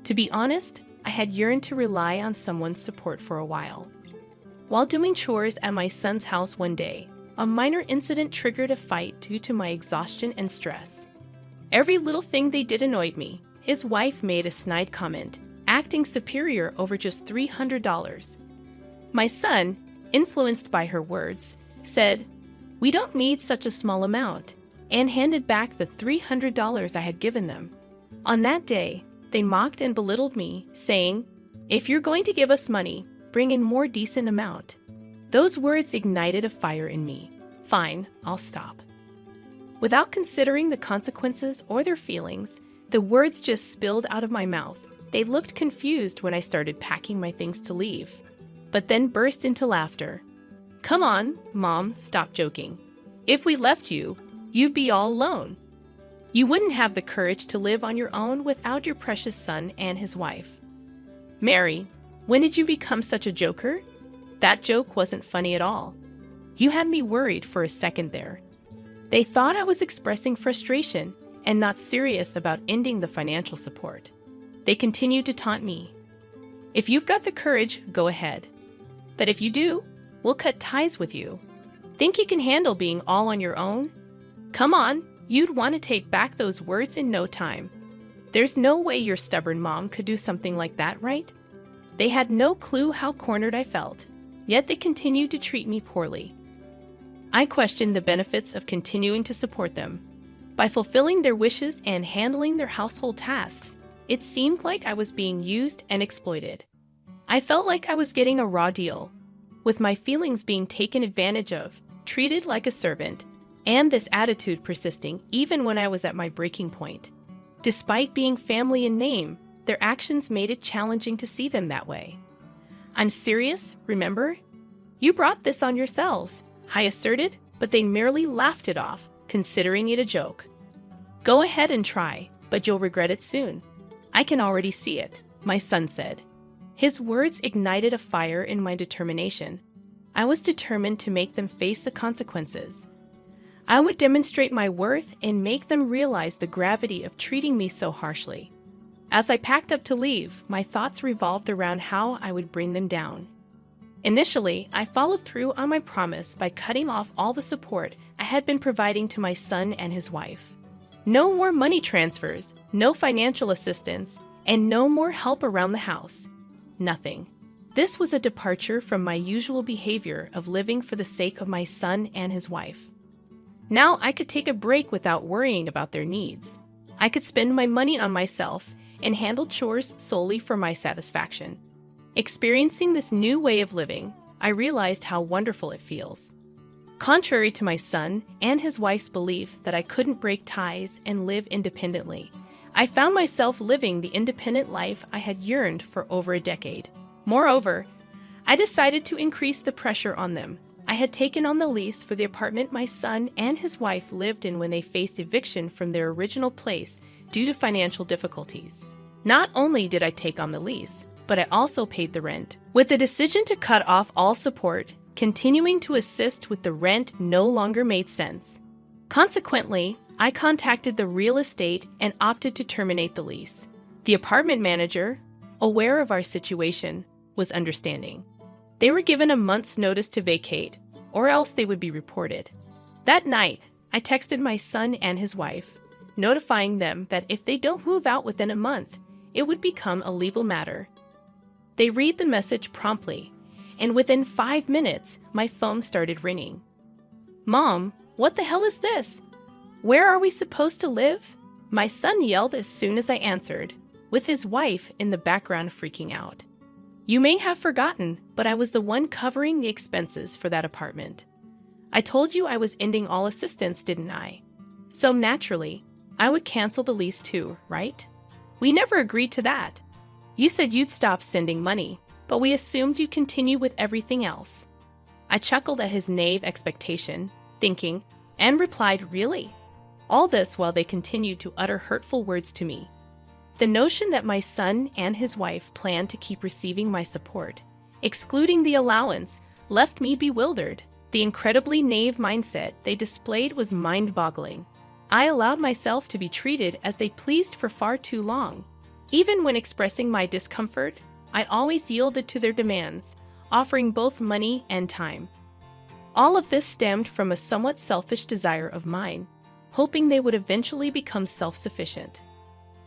To be honest, I had yearned to rely on someone's support for a while. While doing chores at my son's house one day, a minor incident triggered a fight due to my exhaustion and stress. Every little thing they did annoyed me. His wife made a snide comment, acting superior over just $300. My son, influenced by her words, said, "We don't need such a small amount," and handed back the $300 I had given them. On that day, they mocked and belittled me, saying, "If you're going to give us money, bring in more decent amount." Those words ignited a fire in me. Fine, I'll stop. Without considering the consequences or their feelings, the words just spilled out of my mouth. They looked confused when I started packing my things to leave, but then burst into laughter. "Come on, Mom, stop joking. If we left you, you'd be all alone. You wouldn't have the courage to live on your own without your precious son and his wife." "Mary, when did you become such a joker? That joke wasn't funny at all. You had me worried for a second there." They thought I was expressing frustration and not serious about ending the financial support. They continued to taunt me. "If you've got the courage, go ahead. But if you do, we'll cut ties with you. Think you can handle being all on your own? Come on, you'd want to take back those words in no time. There's no way your stubborn mom could do something like that, right?" They had no clue how cornered I felt, yet they continued to treat me poorly. I questioned the benefits of continuing to support them. By fulfilling their wishes and handling their household tasks, it seemed like I was being used and exploited. I felt like I was getting a raw deal, with my feelings being taken advantage of, treated like a servant, and this attitude persisting even when I was at my breaking point. Despite being family in name, their actions made it challenging to see them that way. "I'm serious, remember? You brought this on yourselves," I asserted, but they merely laughed it off, considering it a joke. "Go ahead and try, but you'll regret it soon. I can already see it," my son said. His words ignited a fire in my determination. I was determined to make them face the consequences. I would demonstrate my worth and make them realize the gravity of treating me so harshly. As I packed up to leave, my thoughts revolved around how I would bring them down. Initially, I followed through on my promise by cutting off all the support I had been providing to my son and his wife. No more money transfers, no financial assistance, and no more help around the house. Nothing. This was a departure from my usual behavior of living for the sake of my son and his wife. Now I could take a break without worrying about their needs. I could spend my money on myself and handle chores solely for my satisfaction. Experiencing this new way of living, I realized how wonderful it feels. Contrary to my son and his wife's belief that I couldn't break ties and live independently, I found myself living the independent life I had yearned for over a decade. Moreover, I decided to increase the pressure on them. I had taken on the lease for the apartment my son and his wife lived in when they faced eviction from their original place due to financial difficulties. Not only did I take on the lease, but I also paid the rent. With the decision to cut off all support, continuing to assist with the rent no longer made sense. Consequently, I contacted the real estate and opted to terminate the lease. The apartment manager, aware of our situation, was understanding. They were given a month's notice to vacate, or else they would be reported. That night, I texted my son and his wife, notifying them that if they don't move out within a month, it would become a legal matter. They read the message promptly, and within 5 minutes, my phone started ringing. "Mom, what the hell is this? Where are we supposed to live?" My son yelled as soon as I answered, with his wife in the background freaking out. "You may have forgotten, but I was the one covering the expenses for that apartment. I told you I was ending all assistance, didn't I? So naturally, I would cancel the lease too, right? We never agreed to that. You said you'd stop sending money, but we assumed you'd continue with everything else." I chuckled at his naive expectation, thinking, and replied, "Really?" All this while they continued to utter hurtful words to me. The notion that my son and his wife planned to keep receiving my support, excluding the allowance, left me bewildered. The incredibly naive mindset they displayed was mind-boggling. I allowed myself to be treated as they pleased for far too long. Even when expressing my discomfort, I always yielded to their demands, offering both money and time. All of this stemmed from a somewhat selfish desire of mine, hoping they would eventually become self-sufficient.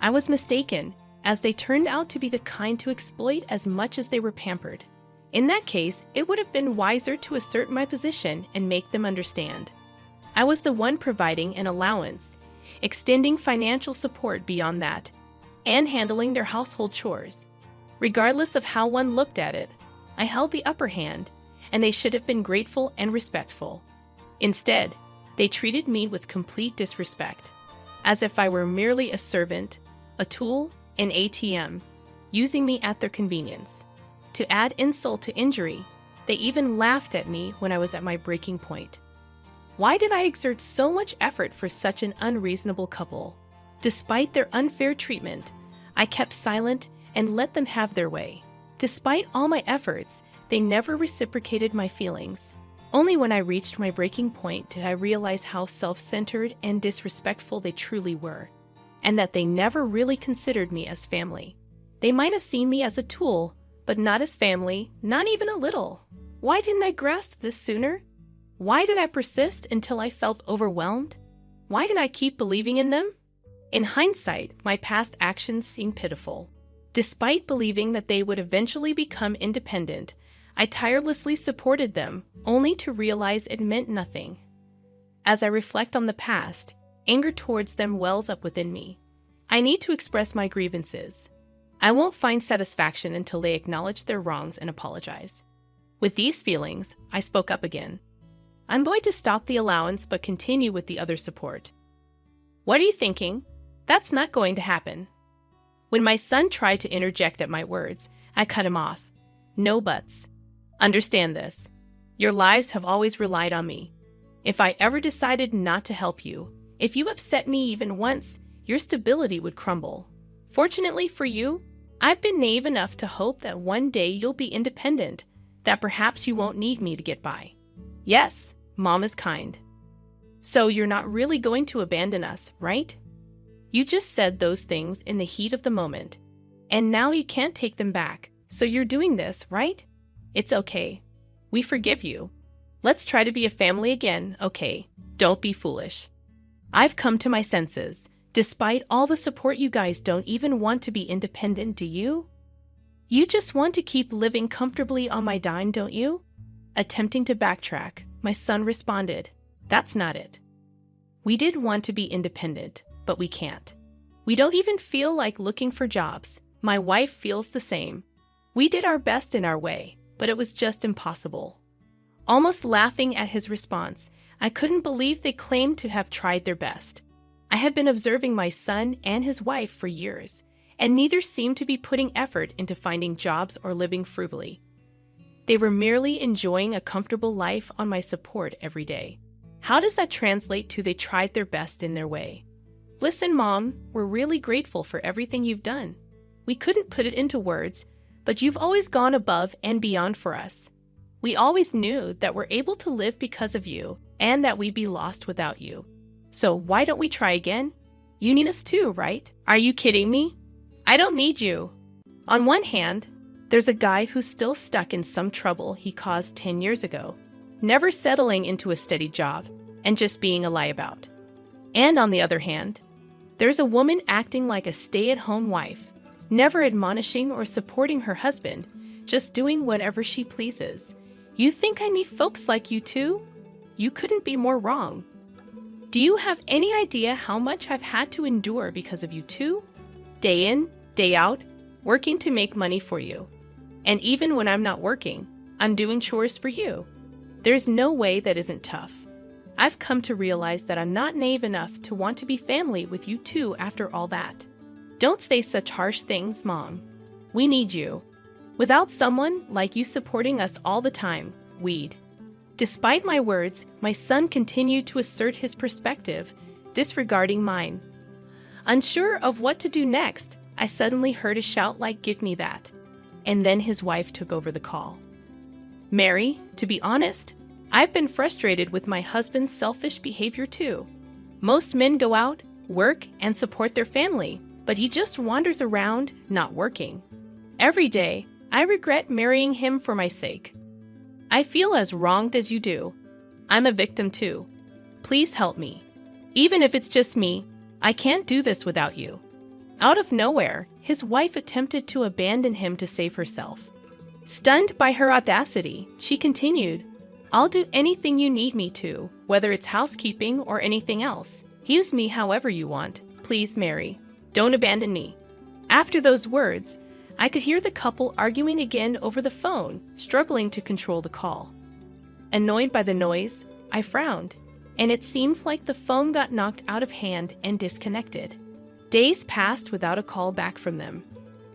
I was mistaken, as they turned out to be the kind to exploit as much as they were pampered. In that case, it would have been wiser to assert my position and make them understand. I was the one providing an allowance, extending financial support beyond that, and handling their household chores. Regardless of how one looked at it, I held the upper hand, and they should have been grateful and respectful. Instead, they treated me with complete disrespect, as if I were merely a servant, a tool, an ATM, using me at their convenience. To add insult to injury, they even laughed at me when I was at my breaking point. Why did I exert so much effort for such an unreasonable couple? Despite their unfair treatment, I kept silent and let them have their way. Despite all my efforts, they never reciprocated my feelings. Only when I reached my breaking point did I realize how self-centered and disrespectful they truly were, and that they never really considered me as family. They might have seen me as a tool, but not as family, not even a little. Why didn't I grasp this sooner? Why did I persist until I felt overwhelmed? Why did I keep believing in them? In hindsight, my past actions seem pitiful. Despite believing that they would eventually become independent, I tirelessly supported them, only to realize it meant nothing. As I reflect on the past, anger towards them wells up within me. I need to express my grievances. I won't find satisfaction until they acknowledge their wrongs and apologize. With these feelings, I spoke up again. I'm going to stop the allowance but continue with the other support. What are you thinking? That's not going to happen. When my son tried to interject at my words, I cut him off. No buts. Understand this. Your lives have always relied on me. If I ever decided not to help you, if you upset me even once, your stability would crumble. Fortunately for you, I've been naive enough to hope that one day you'll be independent, that perhaps you won't need me to get by. Yes, Mom is kind. So you're not really going to abandon us, right? You just said those things in the heat of the moment, and now you can't take them back, so you're doing this, right? It's okay. We forgive you. Let's try to be a family again, okay? Don't be foolish. I've come to my senses. Despite all the support, you guys don't even want to be independent, do you? You just want to keep living comfortably on my dime, don't you? Attempting to backtrack, my son responded, That's not it. We did want to be independent, but we can't. We don't even feel like looking for jobs. My wife feels the same. We did our best in our way, but it was just impossible. Almost laughing at his response, I couldn't believe they claimed to have tried their best. I had been observing my son and his wife for years, and neither seemed to be putting effort into finding jobs or living frugally. They were merely enjoying a comfortable life on my support every day. How does that translate to they tried their best in their way? Listen, Mom, we're really grateful for everything you've done. We couldn't put it into words, but you've always gone above and beyond for us. We always knew that we're able to live because of you and that we'd be lost without you. So why don't we try again? You need us too, right? Are you kidding me? I don't need you. On one hand, there's a guy who's still stuck in some trouble he caused 10 years ago, never settling into a steady job and just being a lieabout. And on the other hand, there's a woman acting like a stay-at-home wife, never admonishing or supporting her husband, just doing whatever she pleases. You think I need folks like you too? You couldn't be more wrong. Do you have any idea how much I've had to endure because of you too? Day in, day out, working to make money for you. And even when I'm not working, I'm doing chores for you. There's no way that isn't tough. I've come to realize that I'm not naive enough to want to be family with you too after all that. Don't say such harsh things, Mom. We need you. Without someone like you supporting us all the time, we'd. Despite my words, my son continued to assert his perspective, disregarding mine. Unsure of what to do next, I suddenly heard a shout like, "Give me that." And then his wife took over the call. Mary, to be honest, I've been frustrated with my husband's selfish behavior too. Most men go out, work, and support their family, but he just wanders around, not working. Every day, I regret marrying him for my sake. I feel as wronged as you do. I'm a victim too. Please help me. Even if it's just me, I can't do this without you. Out of nowhere, his wife attempted to abandon him to save herself. Stunned by her audacity, she continued, "I'll do anything you need me to, whether it's housekeeping or anything else. Use me however you want. Please, Mary. Don't abandon me." After those words, I could hear the couple arguing again over the phone, struggling to control the call. Annoyed by the noise, I frowned, and it seemed like the phone got knocked out of hand and disconnected. Days passed without a call back from them.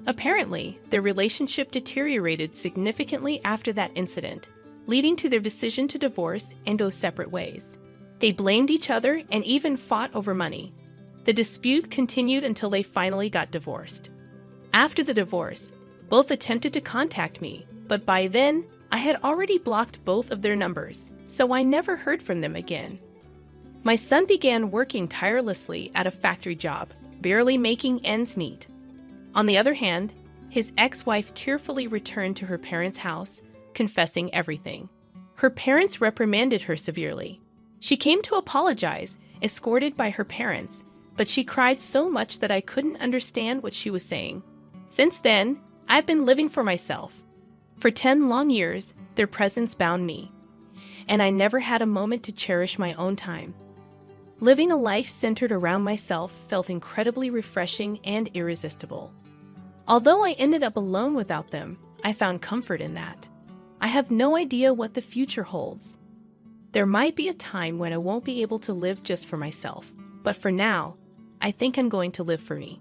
Apparently, their relationship deteriorated significantly after that incident, leading to their decision to divorce and go separate ways. They blamed each other and even fought over money. The dispute continued until they finally got divorced. After the divorce, both attempted to contact me, but by then, I had already blocked both of their numbers, so I never heard from them again. My son began working tirelessly at a factory job, barely making ends meet. On the other hand, his ex-wife tearfully returned to her parents' house, confessing everything. Her parents reprimanded her severely. She came to apologize, escorted by her parents, but she cried so much that I couldn't understand what she was saying. Since then, I've been living for myself. For 10 long years, their presence bound me, and I never had a moment to cherish my own time. Living a life centered around myself felt incredibly refreshing and irresistible. Although I ended up alone without them, I found comfort in that. I have no idea what the future holds. There might be a time when I won't be able to live just for myself, but for now, I think I'm going to live for me.